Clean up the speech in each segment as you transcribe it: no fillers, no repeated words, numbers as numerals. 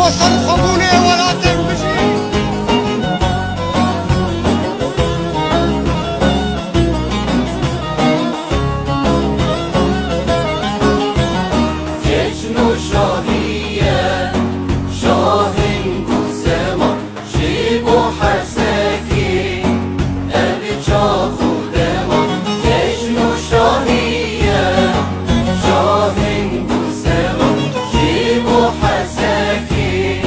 وصل خمونه ولا تمشي جشن شاهیه شاهین گوزما شیب و حسکی ابی چا خودما جشن شاهیه شاهین گوزما شیب و حسکی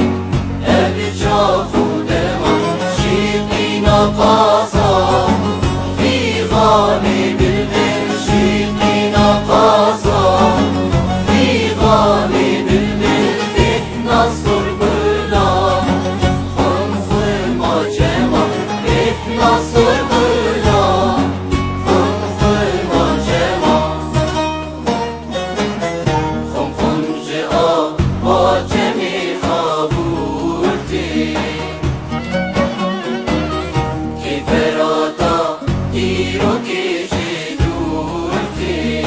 ابی چا خودما شیب اینا قازا فی غالب البن شیب اینا قازا غالب البلد نصر بلا خنف ما جمع نصر بلا خنف ما جمع خنف جاء با جمع خابورتی کی فراتا تیرو کشی دورتی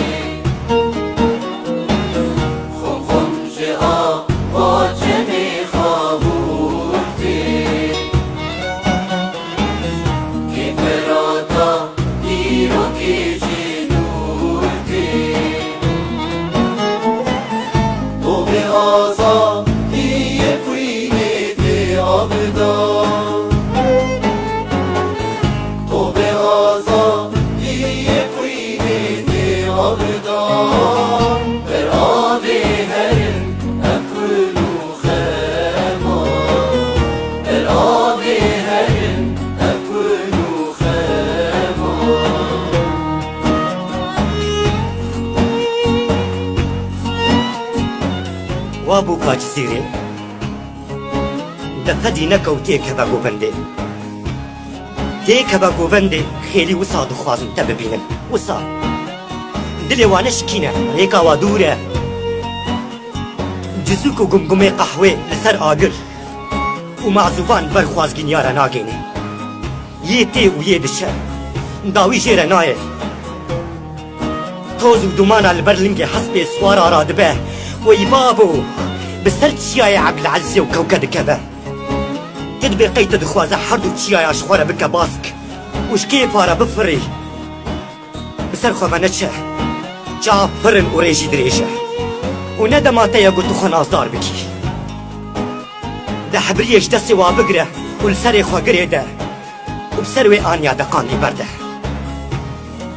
وابو کاج زیره دفدی نکو تیک با گوبنده تیک با گوبنده خیلی وسا دخوازم تا ببینم وسا دلی وانش کینه ریکا و دوره جزوک و گمگمه قهوه لسر آگر و معزوبان برخوازگین یارا ناگینه یه تی و یه دشه داوی جیره نایه توز و دومان البرلنگ حسب سوار آرادبه وی بابو بسر چیای عقل عزی و کوکد کبه قد بقیت دخوازه حردو چیای اشخوره بکه باسک وش کیف آره بفری بسر خواه نچه جا فرن و ریجی دریشه و ندماته یا گوتو خنازدار بکی ده حبریش دستی وا بگره و لسر خواه گریده و بسر وی آنیا دقاندی برده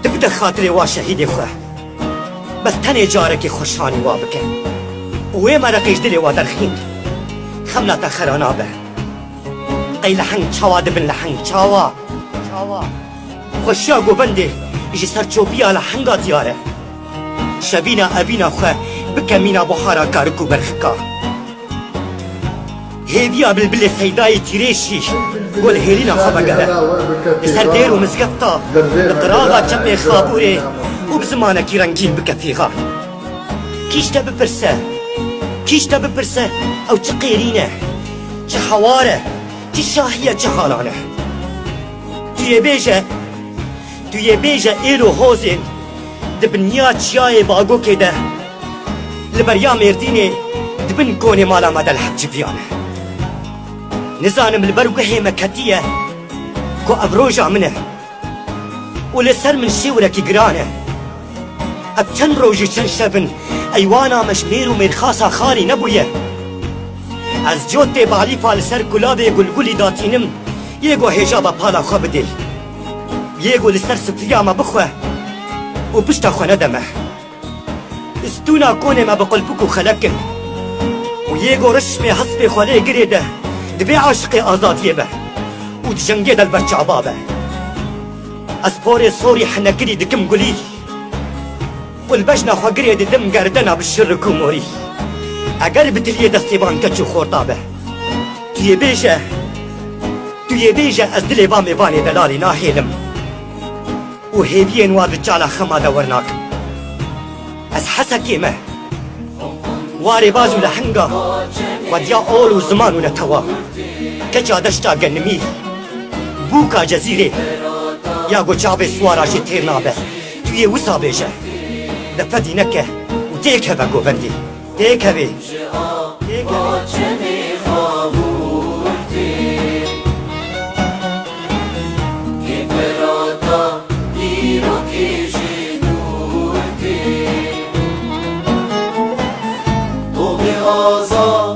تبده خاطر وا شهیدی خواه بس تنه جاره که خوشحانی وا بکه وی مرقیش دلی وا درخین خملاتا خرانا به قی لحنگ چاوا دبن لحنگ چاوا خوشیا گو بنده ایجی سر چوبیا لحنگا دیاره شبینا ابینا خواه بکمینا بخارا کارکو برخکا هیبیا بلبل سیدای تیریشی گل هیلینا خواه بگره سر دیر و مزگفتا لقراغا چپ خابوره و بزمانکی رنگین بکفیغا کیش تا بپرسه او چه قیرینه چه حواره چه شاهیه چه حالانه توی بیجه ایلو حوزین دبنیا چیای باگو که ده لبریا مردینه دبن کونه مالا مدل حق جبیانه نزانم لبرگو هیمه کتیه کو ابروجا منه و لسر من شیورکی گرانه اب چند روژی چند شبن ایوانا مشمیر و مرخاصا خالی نبویه از جوت بالیفا لسر کلابه گلگولی داتینم یگو هجابا پالا خواه بدل یگو لسر سفریا ما بخواه و پشتا خواه ندمه استونا کونه ما بقلبکو خلکن و یگو رشم حسب خواله گریده دبی عاشق آزادیه به و دجنگه دل بچه عبابه از پور صوری حنکری دکم گلی والبجنا خواه گریده دم گردنا بالشر کوموری اگر بتلیه دستیبان کچو خورتابه توی بیجه از دل با میوان دلالی ناهیلم و هیبین واد جالا خما دورناکم از حسکیمه واري بازو لحنقا وديا أولو زمانو نتوا كجا دشتا قنمي بوكا جزيري ياغو جابي سوارا جي تيرنابه توي وسا بيجه دفدي نكه وديك هبا قوبندي ديك هبي آزاد